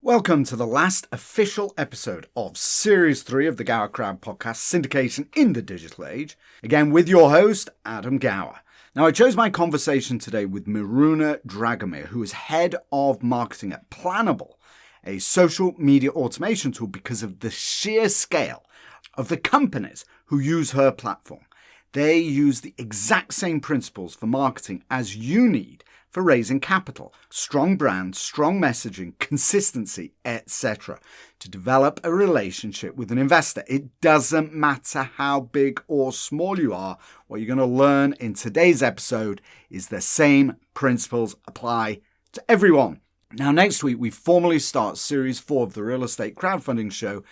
Welcome to the last official episode of Series 3 of the Gower Crowd podcast syndication in the digital age. Again, with your host, Adam Gower. Now, I chose my conversation today with Miruna Dragomir, who is head of marketing at Planable, a social media automation tool, because of the sheer scale of the companies who use her platform. They use the exact same principles for marketing as you need for raising capital: strong brand, strong messaging, consistency, etc. to develop a relationship with an investor. It doesn't matter how big or small you are. What you're going to learn in today's episode is the same principles apply to everyone. Now, next week, we formally start Series 4 of the real estate crowdfunding show,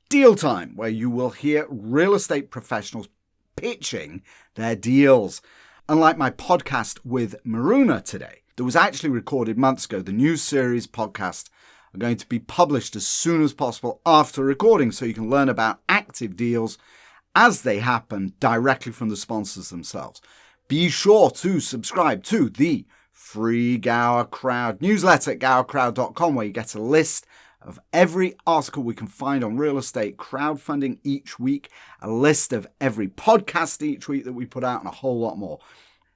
DEALTIME, where you will hear real estate professionals pitching their deals. Unlike my podcast with Miruna today, that was actually recorded months ago, the new series podcasts are going to be published as soon as possible after recording, so you can learn about active deals as they happen directly from the sponsors themselves. Be sure to subscribe to the free Gower Crowd newsletter at gowercrowd.com, where you get a list of every article we can find on real estate crowdfunding each week, a list of every podcast each week that we put out, and a whole lot more.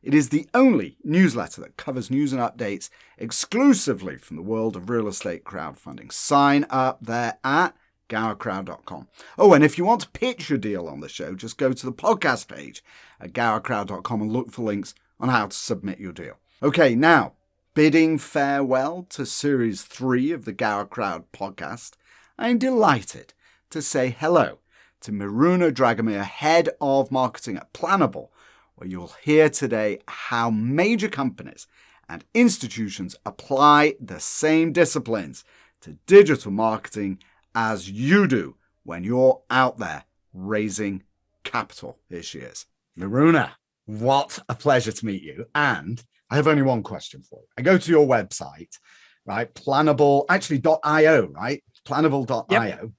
It is the only newsletter that covers news and updates exclusively from the world of real estate crowdfunding. Sign up there at gowercrowd.com. Oh, and if you want to pitch your deal on the show, just go to the podcast page at gowercrowd.com and look for links on how to submit your deal. Okay, now, bidding farewell to Series 3 of the Gower Crowd podcast, I'm delighted to say hello to Miruna Dragomir, head of marketing at Planable, where you'll hear today how major companies and institutions apply the same disciplines to digital marketing as you do when you're out there raising capital. Here she is. Miruna, what a pleasure to meet you. And I have only one question for you. I go to your website, right? Planable, actually .io, right? Planable.io. Yep.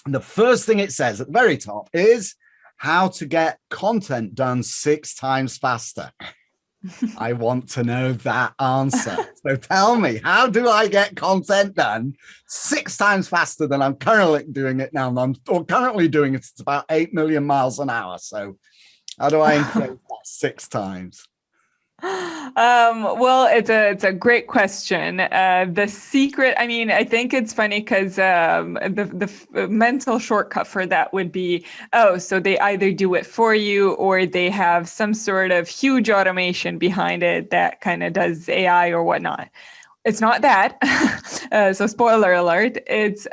And the first thing it says at the very top is how to get content done 6 times faster. I want to know that answer. So tell me, how do I get content done 6 times faster than I'm currently doing it now? Currently doing it, it's about 8 million miles an hour. So how do I increase that 6 times? Well, it's a great question. The secret, I think it's funny because the mental shortcut for that would be, so they either do it for you or they have some sort of huge automation behind it that kind of does AI or whatnot. It's not that. So spoiler alert, it's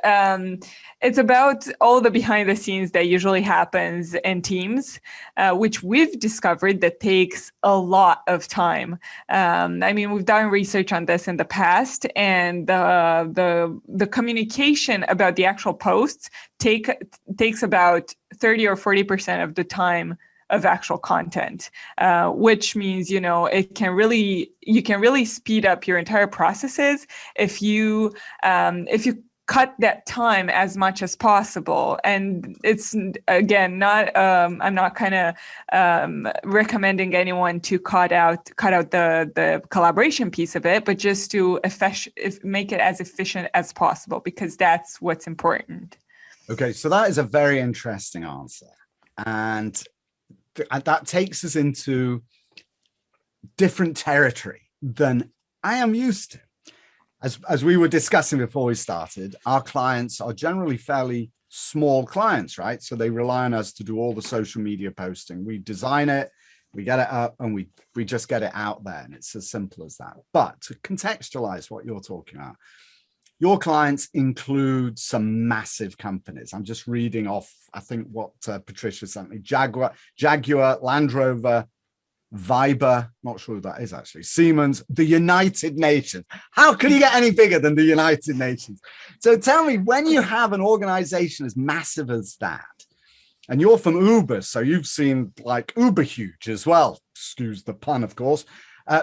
about all the behind the scenes that usually happens in teams, which we've discovered that takes a lot of time. We've done research on this in the past, and the communication about the actual posts takes about 30 or 40% of the time of actual content, which means, you can really speed up your entire processes if you cut that time as much as possible. And it's, again, not, I'm not kind of recommending anyone to cut out the collaboration piece of it, but just to make it as efficient as possible, because that's what's important. Okay, so that is a very interesting answer. And that takes us into different territory than I am used to. As we were discussing before we started, our clients are generally fairly small clients, right? So they rely on us to do all the social media posting. We design it, we get it up, and we just get it out there. And it's as simple as that. But to contextualize what you're talking about, your clients include some massive companies. I'm just reading off, I think, what Patricia sent me. Jaguar, Land Rover, Viber, not sure who that is actually, Siemens, the United Nations. How can you get any bigger than the United Nations? So tell me, when you have an organization as massive as that, and you're from Uber, so you've seen like Uber huge as well, excuse the pun, of course,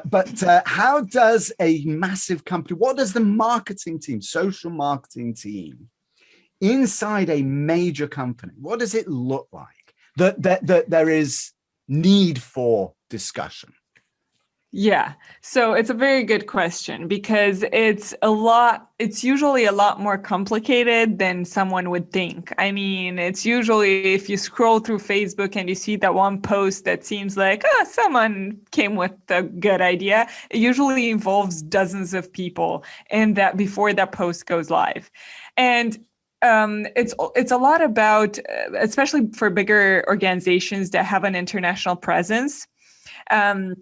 but how does a massive company, what does the marketing team, social marketing team inside a major company, what does it look like that there is need for discussion? Yeah. So it's a very good question because it's usually a lot more complicated than someone would think. I mean, it's usually if you scroll through Facebook and you see that one post that seems like, someone came with a good idea, it usually involves dozens of people and that before that post goes live. And it's a lot about, especially for bigger organizations that have an international presence. Um,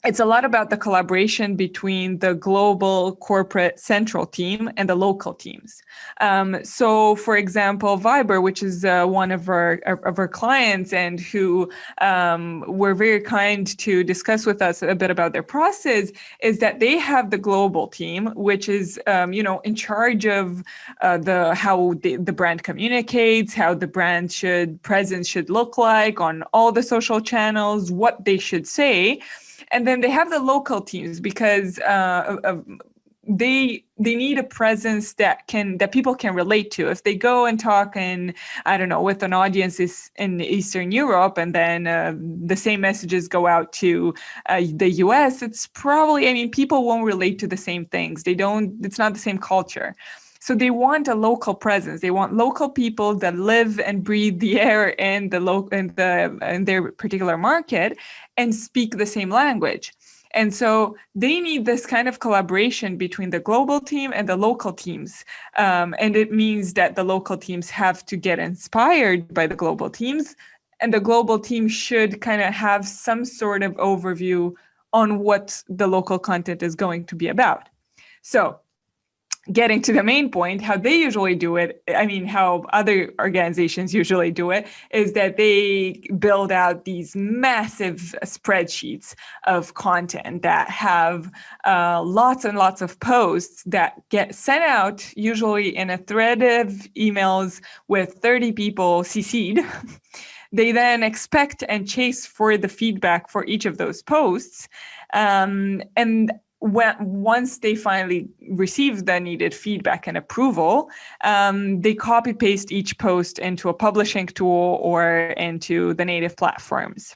it's a lot about the collaboration between the global corporate central team and the local teams. So, for example, Viber, which is one of our clients, and who were very kind to discuss with us a bit about their process, is that they have the global team, which is in charge of how the brand communicates, how the brand presence should look like on all the social channels, what they should say. And then they have the local teams because they need a presence that people can relate to. If they go and talk I don't know, with an audience in Eastern Europe, and then the same messages go out to the US, it's probably, I mean, people won't relate to the same things. It's not the same culture. So they want a local presence. They want local people that live and breathe the air in their particular market and speak the same language. And so they need this kind of collaboration between the global team and the local teams. And it means that the local teams have to get inspired by the global teams, and the global team should kind of have some sort of overview on what the local content is going to be about. So getting to the main point, how they usually do it, I mean, how other organizations usually do it, is that they build out these massive spreadsheets of content that have lots and lots of posts that get sent out, usually in a thread of emails with 30 people CC'd. They then expect and chase for the feedback for each of those posts. And once they finally receive the needed feedback and approval, they copy paste each post into a publishing tool or into the native platforms.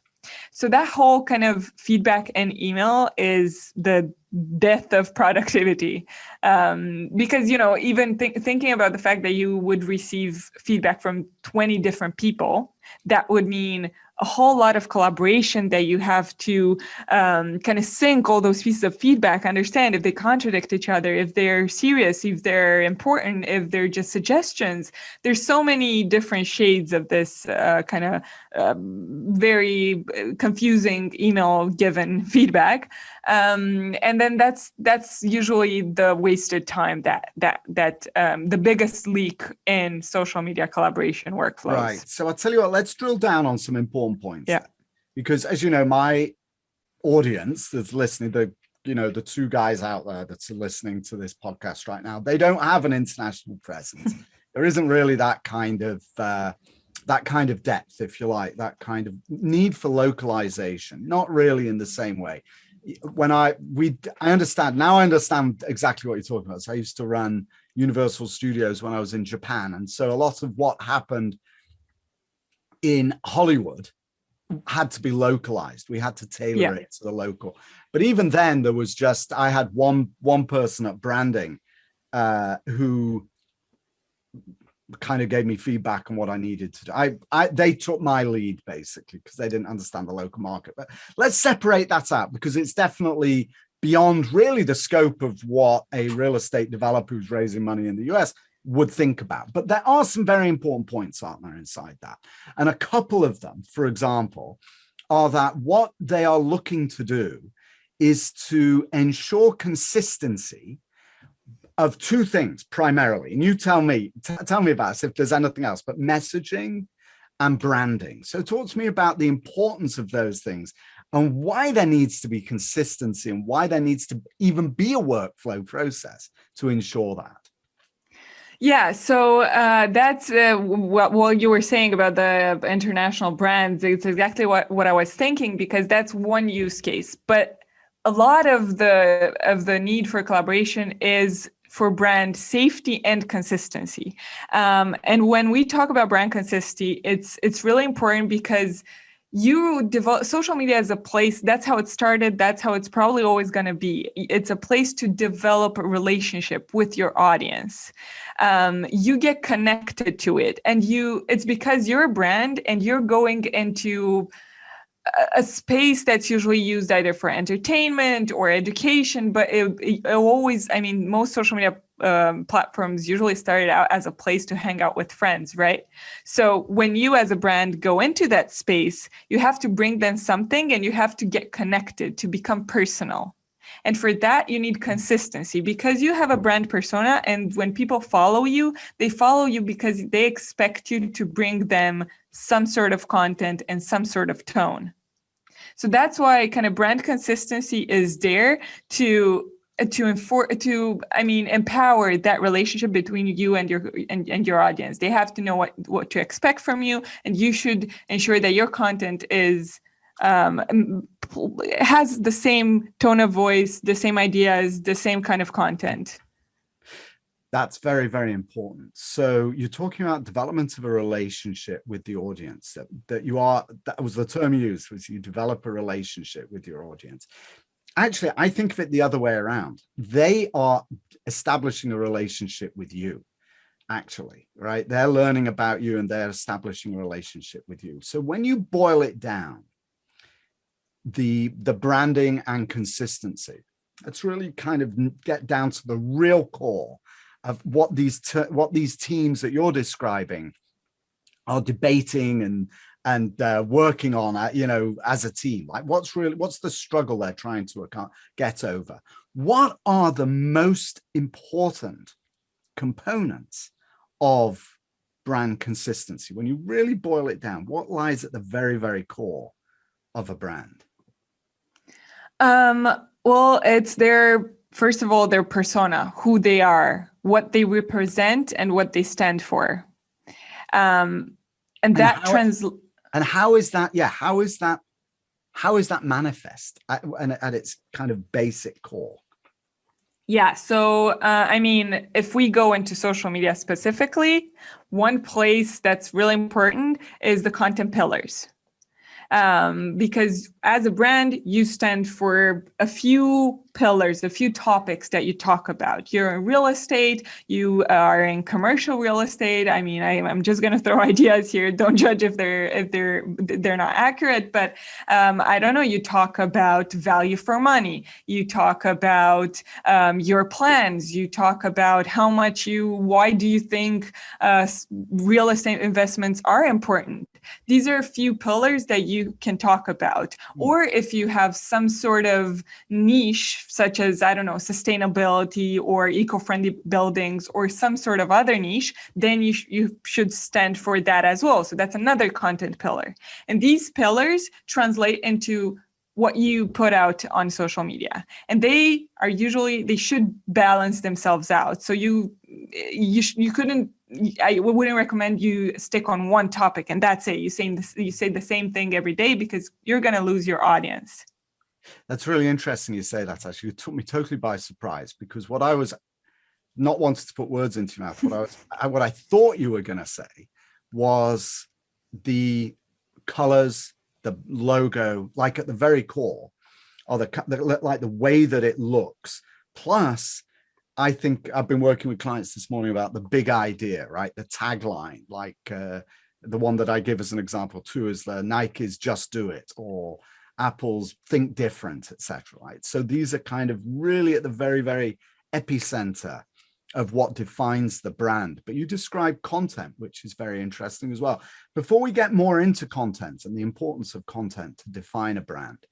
So that whole kind of feedback and email is the death of productivity. Because, even thinking about the fact that you would receive feedback from 20 different people, that would mean a whole lot of collaboration that you have to kind of sync all those pieces of feedback, understand if they contradict each other, if they're serious, if they're important, if they're just suggestions. There's so many different shades of this kind of very confusing email given feedback. And then that's usually the wasted time that the biggest leak in social media collaboration workflows. Right. So I'll tell you what, let's drill down on some important points. Yeah. There. Because as you know, my audience that's listening, the two guys out there that's listening to this podcast right now, they don't have an international presence. There isn't really that kind of depth, if you like, that kind of need for localization, not really in the same way. I understand exactly what you're talking about. So I used to run Universal Studios when I was in Japan. And so a lot of what happened in Hollywood had to be localized. We had to tailor it to the local. But even then, there was I had one person at branding who kind of gave me feedback on what I needed to do. They took my lead basically because they didn't understand the local market. But let's separate that out because it's definitely beyond really the scope of what a real estate developer who's raising money in the US would think about. But there are some very important points, aren't there, inside that? And a couple of them, for example, are that what they are looking to do is to ensure consistency of two things primarily. And you tell me about this if there's anything else, but messaging and branding. So talk to me about the importance of those things and why there needs to be consistency and why there needs to even be a workflow process to ensure that. Yeah, so that's what you were saying about the international brands. It's exactly what I was thinking, because that's one use case. But a lot of the need for collaboration is for brand safety and consistency. And when we talk about brand consistency, it's really important because you develop social media as a place. That's how it started. That's how it's probably always going to be. It's a place to develop a relationship with your audience. You get connected to it, and it's because you're a brand and you're going into a space that's usually used either for entertainment or education, but it always, I mean, most social media platforms usually started out as a place to hang out with friends, right? So when you as a brand go into that space, you have to bring them something and you have to get connected to become personal. And for that, you need consistency because you have a brand persona. And when people follow you, they follow you because they expect you to bring them some sort of content and some sort of tone. So that's why kind of brand consistency is there to empower that relationship between you and your audience. They have to know what to expect from you, and you should ensure that your content is has the same tone of voice, the same ideas, the same kind of content. That's very, very important. So you're talking about development of a relationship with the audience, that was the term used, was you develop a relationship with your audience. Actually, I think of it the other way around. They are establishing a relationship with you, actually, right? They're learning about you and they're establishing a relationship with you. So when you boil it down, the branding and consistency, let's really kind of get down to the real core of what these teams that you're describing are debating and working on, as a team. Like, what's the struggle they're trying to get over? What are the most important components of brand consistency? When you really boil it down, what lies at the very, very core of a brand? Well, it's first of all, their persona, who they are, what they represent, and what they stand for. And how is that? Yeah, how is that manifest at its kind of basic core? Yeah. So, if we go into social media specifically, one place that's really important is the content pillars. Because as a brand, you stand for a few pillars, a few topics that you talk about. You're in real estate, you are in commercial real estate. I mean, I'm just going to throw ideas here. Don't judge if they're not accurate, but I don't know. You talk about value for money. You talk about your plans. You talk about why do you think real estate investments are important? These are a few pillars that you can talk about. Or if you have some sort of niche, such as, I don't know, sustainability or eco-friendly buildings or some sort of other niche, then you should stand for that as well. So that's another content pillar. And these pillars translate into what you put out on social media. And they should balance themselves out. So you couldn't, I wouldn't recommend you stick on one topic and that's it. You say the same thing every day because you're going to lose your audience. That's really interesting you say that. Actually, it took me totally by surprise, because what I was not wanting to put words into your mouth, what I thought you were going to say was the colors, the logo, like at the very core, or like the way that it looks. Plus, I think I've been working with clients this morning about the big idea, right? The tagline, like the one that I give as an example too, is the Nike's "Just Do It" or Apple's "Think Different," etc. Right? So these are kind of really at the very, very epicenter of what defines the brand. But you describe content, which is very interesting as well. Before we get more into content and the importance of content to define a brand,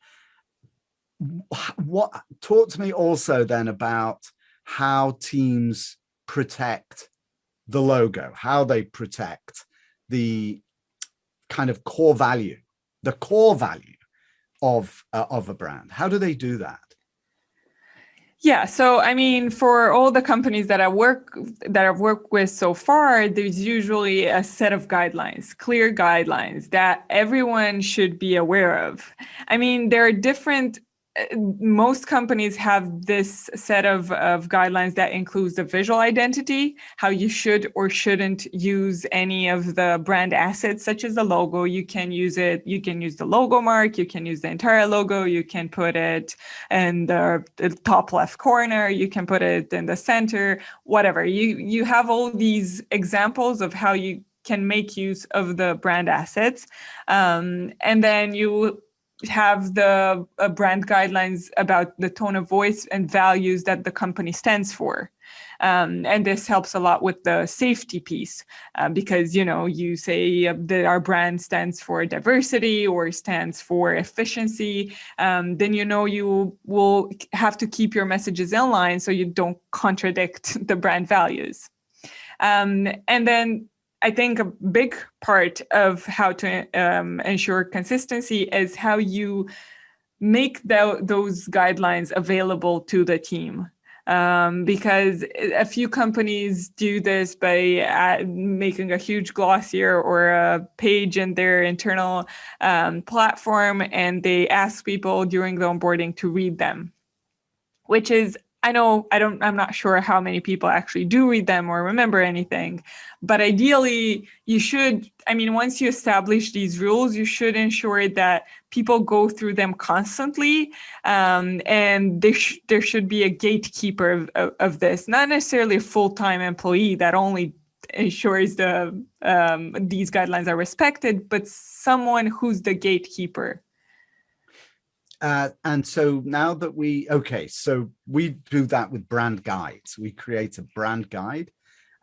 talk to me also then about how teams protect the logo, how they protect the kind of core value of a brand. How do they do that? Yeah, so I mean, for all the companies that I've worked with so far, there's usually a set of guidelines, clear guidelines that everyone should be aware of. I mean, there are different most companies have this set of guidelines that includes the visual identity, how you should or shouldn't use any of the brand assets, such as the logo. You can use the logo mark, you can use the entire logo, you can put it in the top left corner, you can put it in the center, whatever. You have all these examples of how you can make use of the brand assets. And then you have the brand guidelines about the tone of voice and values that the company stands for. And this helps a lot with the safety piece because, you say that our brand stands for diversity or stands for efficiency, then you will have to keep your messages in line so you don't contradict the brand values. And then I think a big part of how to ensure consistency is how you make those guidelines available to the team. Because a few companies do this by making a huge glossier or a page in their internal platform, and they ask people during the onboarding to read them, which is, I'm not sure how many people actually do read them or remember anything, but ideally you should, once you establish these rules, you should ensure that people go through them constantly. And there should be a gatekeeper of this, not necessarily a full-time employee that only ensures these guidelines are respected, but someone who's the gatekeeper. And so now that we do that with brand guides. We create a brand guide,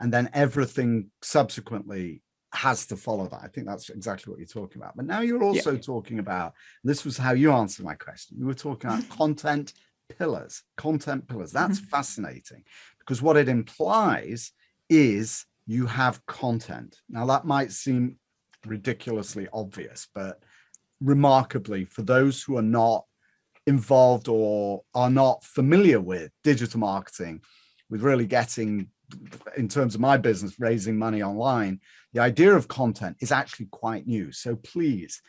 and then everything subsequently has to follow that. I think that's exactly what you're talking about. But now you're also talking about, this was how you answered my question. You were talking about content pillars. That's fascinating, because what it implies is you have content. Now that might seem ridiculously obvious, but remarkably, for those who are not involved or are not familiar with digital marketing, with really getting, in terms of my business, raising money online, the idea of content is actually quite new. So please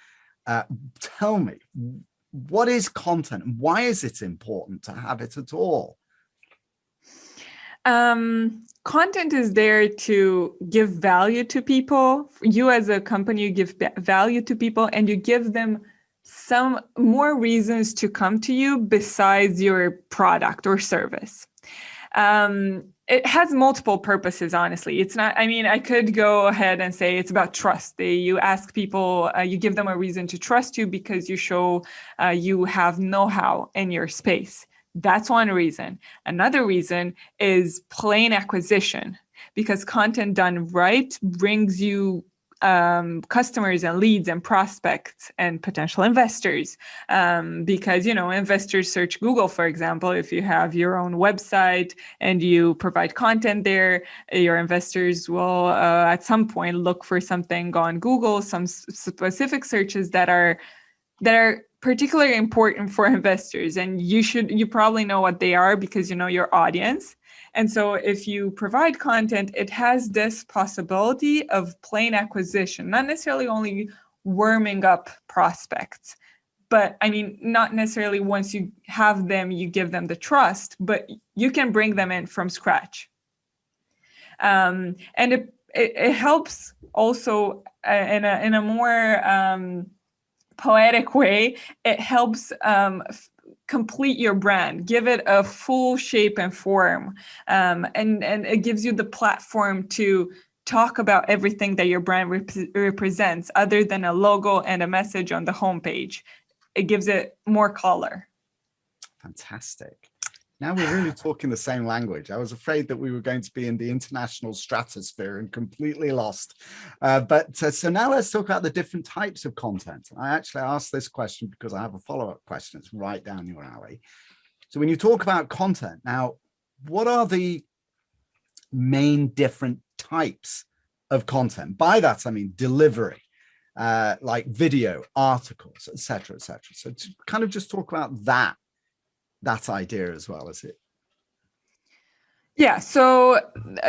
tell me, what is content and why is it important to have it at all? Content is there to give value to people. You as a company, you give value to people, and you give them some more reasons to come to you besides your product or service. It has multiple purposes, honestly. It's not, I could go ahead and say it's about trust. You ask people, you give them a reason to trust you because you show you have know-how in your space. That's one reason. Another reason is plain acquisition, because content done right brings you customers and leads and prospects and potential investors. Because, investors search Google, for example. If you have your own website and you provide content there, your investors will at some point look for something on Google, some specific searches that are particularly important for investors. And you probably know what they are because you know your audience. And so if you provide content, it has this possibility of plain acquisition, not necessarily only warming up prospects, but not necessarily once you have them, you give them the trust, but you can bring them in from scratch. And it helps also in a more poetic way. It helps complete your brand, give it a full shape and form, and it gives you the platform to talk about everything that your brand represents, other than a logo and a message on the homepage. It gives it more color. Fantastic. Now we're really talking the same language. I was afraid that we were going to be in the international stratosphere and completely lost. So now let's talk about the different types of content. I actually asked this question because I have a follow-up question. It's right down your alley. So when you talk about content, now, what are the main different types of content? By that, I mean delivery, like video, articles, et cetera, et cetera. So to kind of just talk about that idea as well, is it? Yeah, so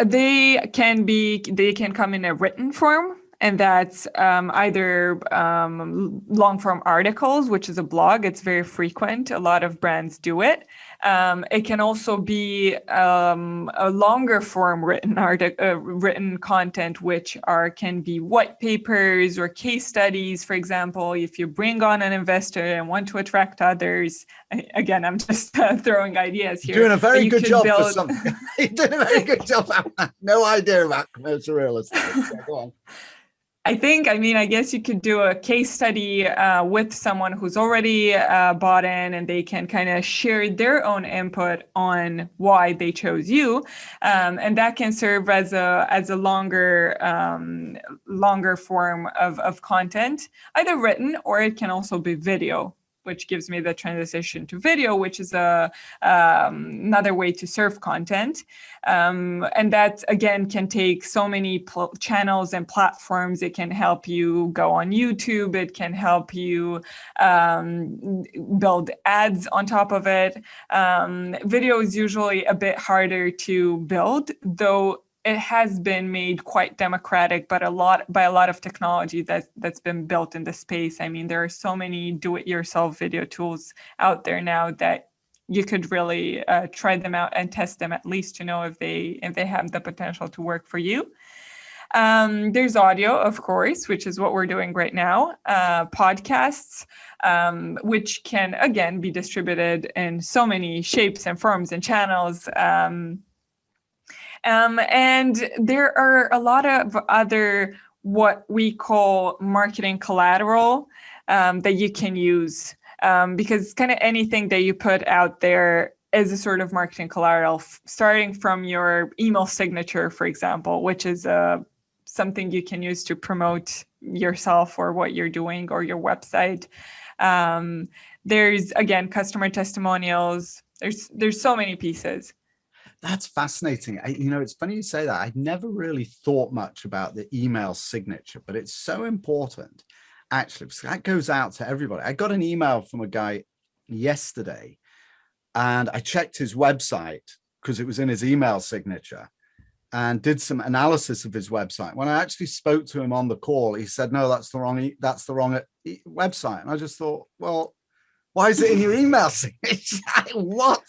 they can come in a written form And that's either long form articles, which is a blog. It's very frequent. A lot of brands do it. It can also be a longer form written content, which can be white papers or case studies. For example, if you bring on an investor and want to attract others, again, I'm just throwing ideas here. You're doing a very good job for something. You're doing a very good job. No idea about commercial real estate. Yeah, go on. I guess you could do a case study with someone who's already bought in, and they can kind of share their own input on why they chose you, and that can serve as a longer form of content, either written, or it can also be video, which gives me the transition to video, which is another way to serve content. And that, again, can take so many channels and platforms. It can help you go on YouTube. It can help you build ads on top of it. Video is usually a bit harder to build, though it has been made quite democratic, but by a lot of technology that's been built in the space. I mean, there are so many do-it-yourself video tools out there now that you could really try them out and test them, at least to know if they have the potential to work for you. There's audio, of course, which is what we're doing right now. Podcasts, which can, again, be distributed in so many shapes and forms and channels. And there are a lot of other what we call marketing collateral that you can use, because kind of anything that you put out there is a sort of marketing collateral, starting from your email signature, for example, which is something you can use to promote yourself or what you're doing or your website. There's, again, customer testimonials. There's so many pieces. That's fascinating. It's funny you say that. I'd never really thought much about the email signature, but it's so important, actually, because that goes out to everybody. I got an email from a guy yesterday, and I checked his website because it was in his email signature, and did some analysis of his website. When I actually spoke to him on the call, he said, "No, that's the wrong website." And I just thought, well, why is it in your email signature? What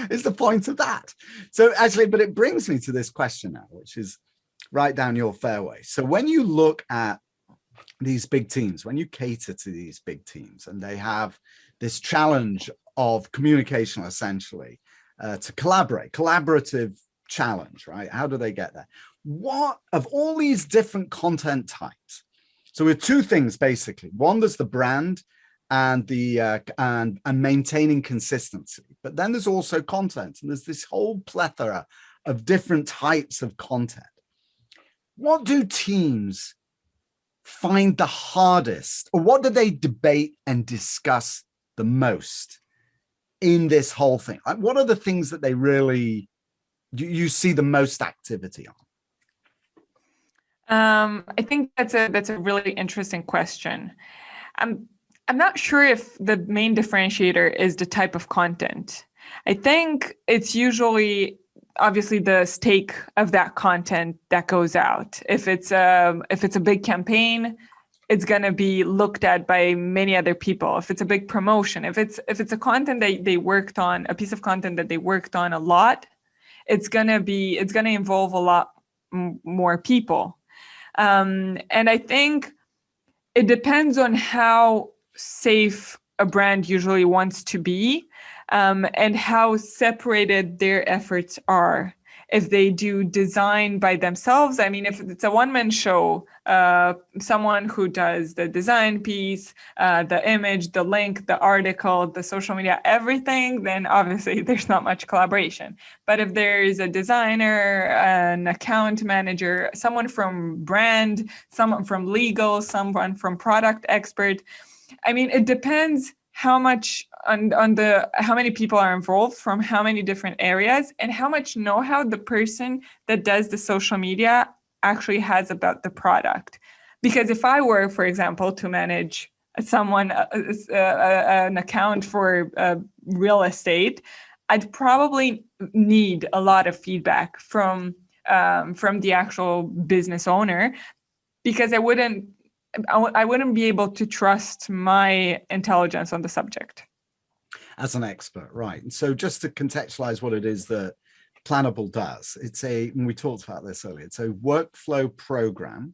is the point of that? So actually, but it brings me to this question now, which is right down your fairway. So when you look at these big teams, when you cater to these big teams, and they have this challenge of communication, essentially, to collaborative challenge, right? How do they get there? What of all these different content types? So with two things, basically. One, there's the brand and the and maintaining consistency, but then there's also content, and there's this whole plethora of different types of content. What do teams find the hardest, or what do they debate and discuss the most in this whole thing? Like, what are the things that they really you see the most activity on? I think that's a really interesting question. I'm not sure if the main differentiator is the type of content. I think it's usually, obviously, the stake of that content that goes out. If it's a big campaign, it's going to be looked at by many other people. If it's a big promotion, if it's a content that they worked on, a piece of content that they worked on a lot, it's going to involve a lot more people. And I think it depends on how safe a brand usually wants to be, and how separated their efforts are. If they do design by themselves, I mean, if it's a one-man show, someone who does the design piece, the image, the link, the article, the social media, everything, then obviously there's not much collaboration. But if there is a designer, an account manager, someone from brand, someone from legal, someone from product expert, I mean, it depends how much on how many people are involved from how many different areas, and how much know-how the person that does the social media actually has about the product. Because if I were, for example, to manage an account for real estate, I'd probably need a lot of feedback from the actual business owner. because I wouldn't be able to trust my intelligence on the subject. As an expert, right. And so just to contextualize what it is that Planable does, and we talked about this earlier, it's a workflow program,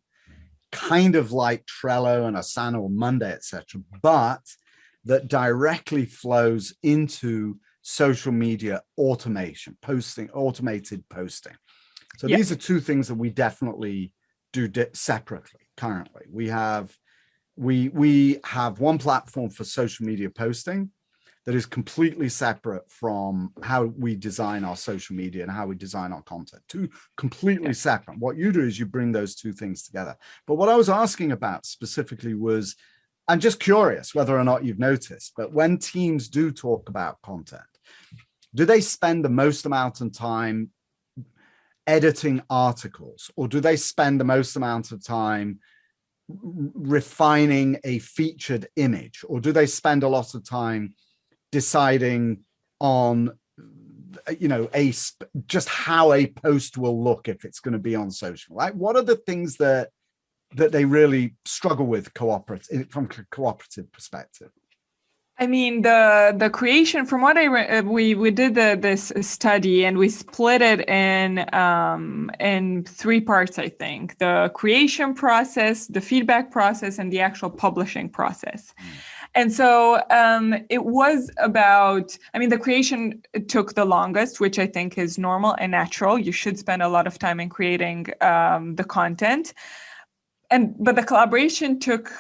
kind of like Trello and Asana or Monday, etc., but that directly flows into social media automation, automated posting. So these are two things that we definitely do separately currently. We have one platform for social media posting that is completely separate from how we design our social media and how we design our content. Two completely separate. What you do is you bring those two things together. But what I was asking about specifically was, I'm just curious whether or not you've noticed, but when teams do talk about content, do they spend the most amount of time editing articles, or do they spend the most amount of time refining a featured image, or do they spend a lot of time deciding on, just how a post will look if it's going to be on social? Like, what are the things that they really struggle with from a cooperative perspective? I mean, the creation, from what we did this study, and we split it in 3 parts, I think: the creation process, the feedback process, and the actual publishing process. And so it was about, the creation took the longest, which I think is normal and natural. You should spend a lot of time in creating the content. But the collaboration took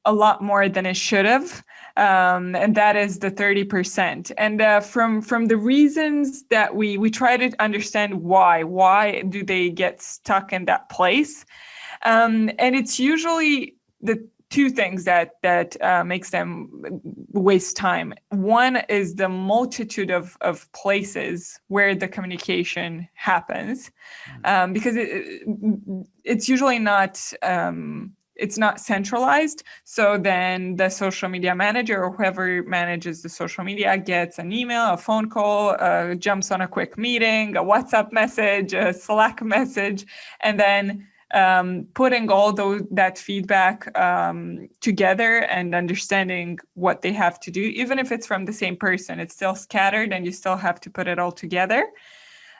a lot more than it should have. And that is the 30%. And from the reasons that we try to understand why do they get stuck in that place? And it's usually the 2 things that makes them waste time. One is the multitude of places where the communication happens, because it's usually not it's not centralized. So then the social media manager or whoever manages the social media gets an email, a phone call, jumps on a quick meeting, a WhatsApp message, a Slack message, and then putting all that feedback together and understanding what they have to do. Even if it's from the same person, it's still scattered and you still have to put it all together.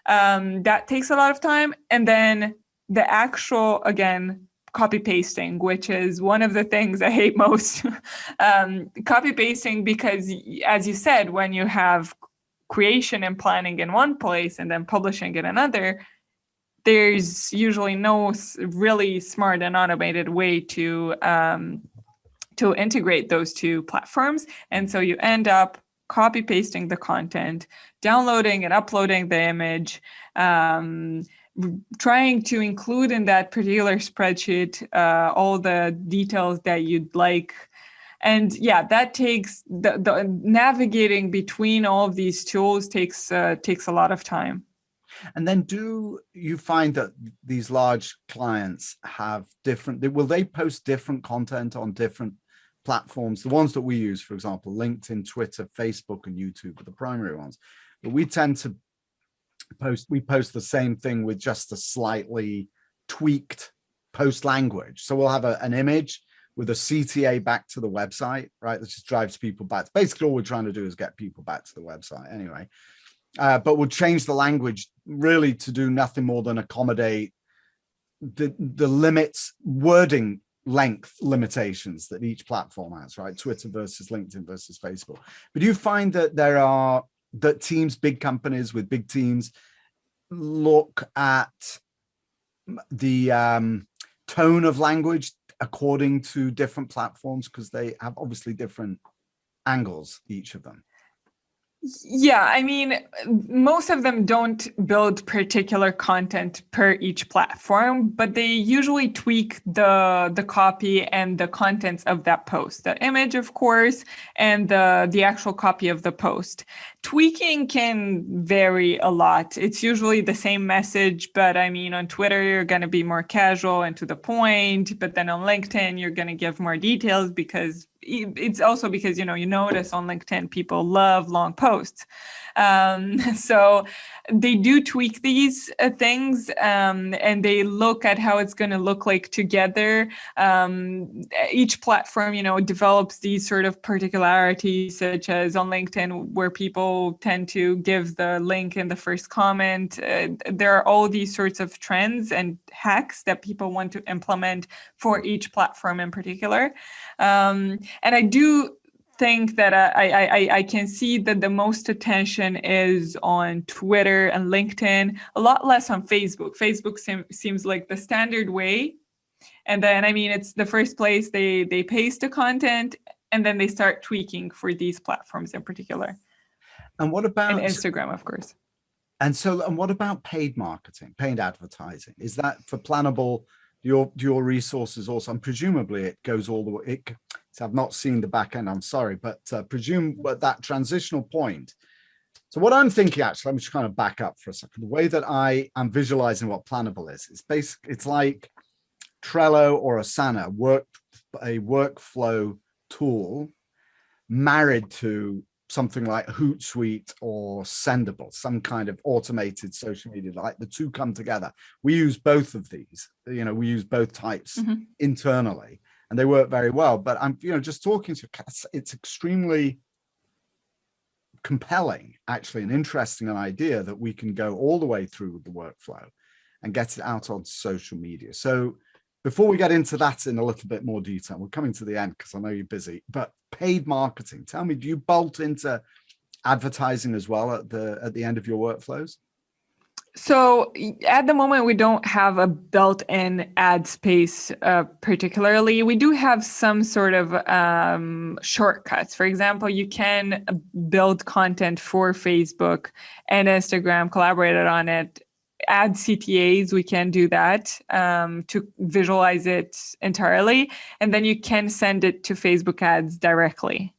That takes a lot of time. And then the actual, again, copy pasting, which is one of the things I hate most. Copy pasting, because as you said, when you have creation and planning in one place and then publishing in another, there's usually no really smart and automated way to integrate those 2 platforms. And so you end up copy pasting the content, downloading and uploading the image, trying to include in that particular spreadsheet all the details that you'd like. And that takes the navigating between all of these tools takes a lot of time. And then do you find that these large clients have will they post different content on different platforms? The ones that we use, for example, LinkedIn, Twitter, Facebook, and YouTube are the primary ones. But we tend to post the same thing with just a slightly tweaked post language. So we'll have an image with a CTA back to the website, right? That just drives people back. Basically, all we're trying to do is get people back to the website anyway. But we'll change the language really to do nothing more than accommodate the limits, wording length limitations that each platform has, right? Twitter versus LinkedIn versus Facebook. But do you find that that teams, big companies with big teams, look at the tone of language according to different platforms, because they have obviously different angles, each of them? Yeah, most of them don't build particular content per each platform, but they usually tweak the copy and the contents of that post, the image, of course, and the actual copy of the post. Tweaking can vary a lot. It's usually the same message, but on Twitter, you're going to be more casual and to the point, but then on LinkedIn, you're going to give more details, because it's also because, you notice on LinkedIn, people love long posts. So they do tweak these things, and they look at how it's going to look like together. Each platform, develops these sort of particularities, such as on LinkedIn, where people tend to give the link in the first comment. There are all these sorts of trends and hacks that people want to implement for each platform in particular. And I do think that I can see that the most attention is on Twitter and LinkedIn, a lot less on Facebook. Facebook seems like the standard way. And then, it's the first place they paste the content, and then they start tweaking for these platforms in particular. And what about... And Instagram, of course. And what about paid marketing, paid advertising? Is that for Planable, your resources also? And presumably it goes all the way... So I've not seen the back end, I'm sorry, but presume at that transitional point. So what I'm thinking, actually, let me just kind of back up for a second. The way that I am visualizing what Planable is, it's like Trello or Asana, a workflow tool married to something like Hootsuite or Sendable, some kind of automated social media, like the two come together. We use both of these, we use both types internally, and they work very well. But I'm, just talking to, it's extremely compelling, actually, and interesting an idea that we can go all the way through the workflow and get it out on social media. So before we get into that in a little bit more detail, we're coming to the end because I know you're busy, but paid marketing, tell me, do you bolt into advertising as well at the end of your workflows? So at the moment, we don't have a built-in ad space particularly. We do have some sort of shortcuts. For example, you can build content for Facebook and Instagram, collaborated on it, add CTAs, we can do that to visualize it entirely. And then you can send it to Facebook ads directly.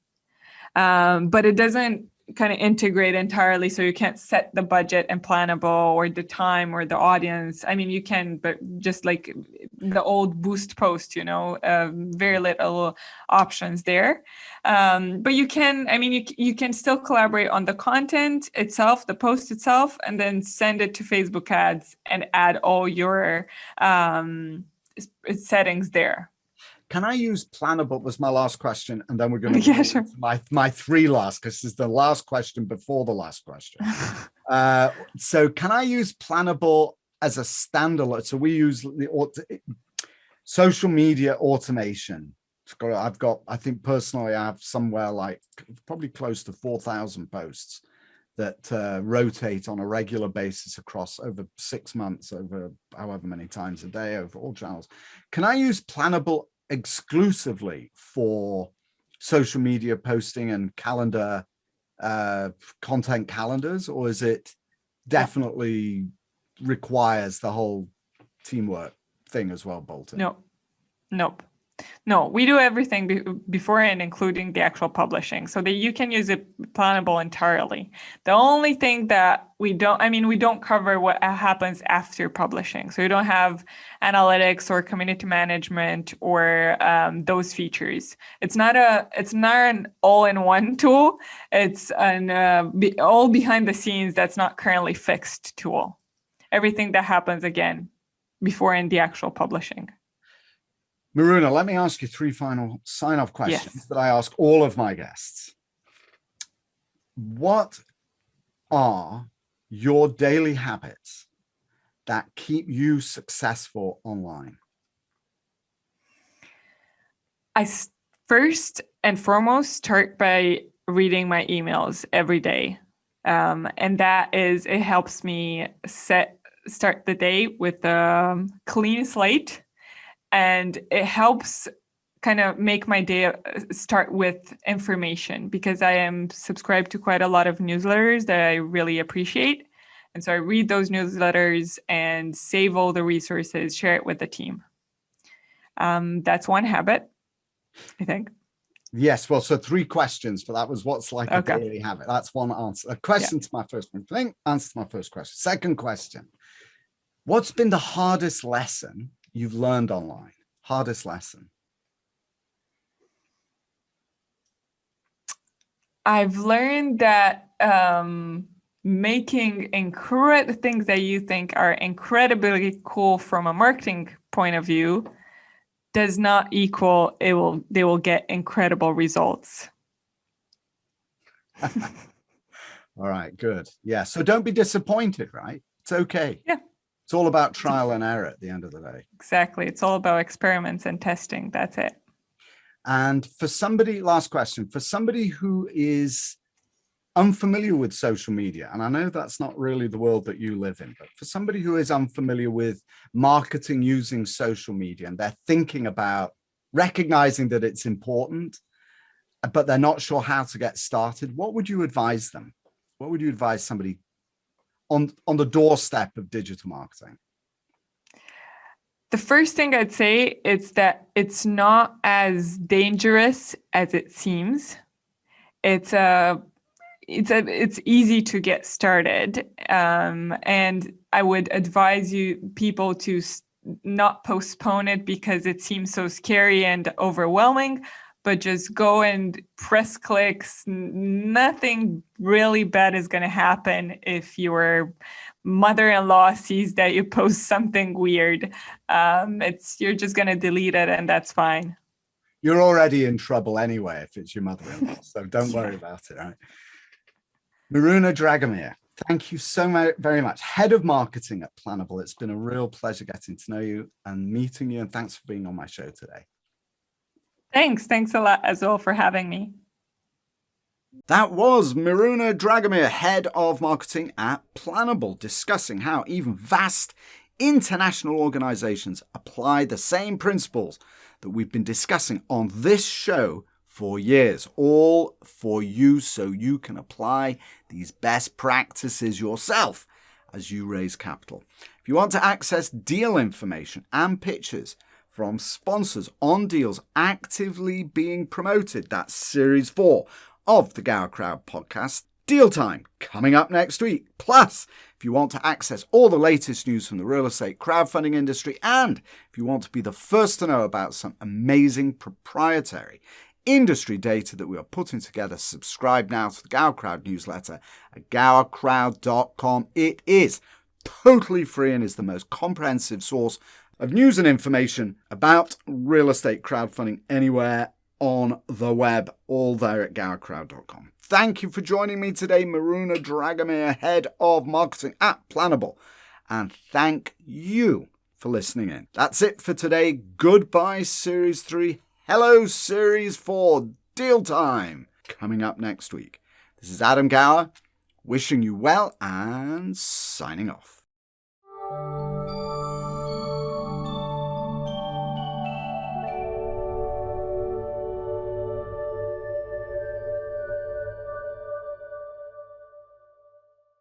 But it doesn't kind of integrate entirely, so you can't set the budget and Planable or the time or the audience. You can, but just like the old boost post, very little options there. But you can, you can still collaborate on the content itself, the post itself, and then send it to Facebook ads and add all your settings there. Can I use Planable? Was my last question, and then we're going to sure. my three last, because this is the last question before the last question. So can I use Planable as a standalone? So we use the social media automation. I think personally, I have somewhere like probably close to 4,000 posts that rotate on a regular basis across over 6 months, over however many times a day, over all channels. Can I use Planable exclusively for social media posting and calendar content calendars, or is it definitely requires the whole teamwork thing as well, Bolton? No, we do everything before and including the actual publishing, so that you can use it Planable entirely. The only thing that we don't cover what happens after publishing. So you don't have analytics or community management or those features. It's not an all-in-one tool. It's an all behind the scenes that's not currently fixed tool. Everything that happens again before in the actual publishing. Miruna, let me ask you three final sign-off questions that I ask all of my guests. What are your daily habits that keep you successful online? I first and foremost start by reading my emails every day. And it helps me start the day with a clean slate. And it helps kind of make my day start with information, because I am subscribed to quite a lot of newsletters that I really appreciate. And so I read those newsletters and save all the resources, share it with the team. That's one habit, I think. Yes, well, so three questions, but that was what's like a daily habit. That's one answer. A question to my first one. Answer to my first question. Second question. What's been the hardest lesson you've learned online? Hardest lesson? I've learned that making things that you think are incredibly cool from a marketing point of view does not equal they will get incredible results. All right, good. Yeah. So don't be disappointed, right? It's okay. Yeah. It's all about trial and error at the end of the day. Exactly. It's all about experiments and testing. That's it. And last question, for somebody who is unfamiliar with social media, and I know that's not really the world that you live in, but for somebody who is unfamiliar with marketing using social media and they're thinking about recognizing that it's important, but they're not sure how to get started, what would you advise them? What would you advise somebody on the doorstep of digital marketing? The first thing I'd say is that it's not as dangerous as it seems. It's easy to get started, and I would advise people to not postpone it because it seems so scary and overwhelming, but just go and press clicks. Nothing really bad is going to happen if your mother-in-law sees that you post something weird. You're just going to delete it, and that's fine. You're already in trouble anyway if it's your mother-in-law, so don't worry about it, right? Miruna Dragomir, thank you so very much. Head of Marketing at Planable. It's been a real pleasure getting to know you and meeting you, and thanks for being on my show today. Thanks a lot as well for having me. That was Miruna Dragomir, Head of Marketing at Planable, discussing how even vast international organizations apply the same principles that we've been discussing on this show for years, all for you so you can apply these best practices yourself as you raise capital. If you want to access deal information and pictures from sponsors on deals actively being promoted, that's Series 4 of the Gower Crowd podcast, Deal Time, coming up next week. Plus, if you want to access all the latest news from the real estate crowdfunding industry, and if you want to be the first to know about some amazing proprietary industry data that we are putting together, subscribe now to the Gower Crowd newsletter at gowercrowd.com. It is totally free and is the most comprehensive source of news and information about real estate crowdfunding anywhere on the web, all there at gowercrowd.com. Thank you for joining me today, Miruna Dragomir, Head of Marketing at Planable, and thank you for listening in. That's it for today. Goodbye, Series 3. Hello, Series 4, Deal Time, coming up next week. This is Adam Gower, wishing you well and signing off.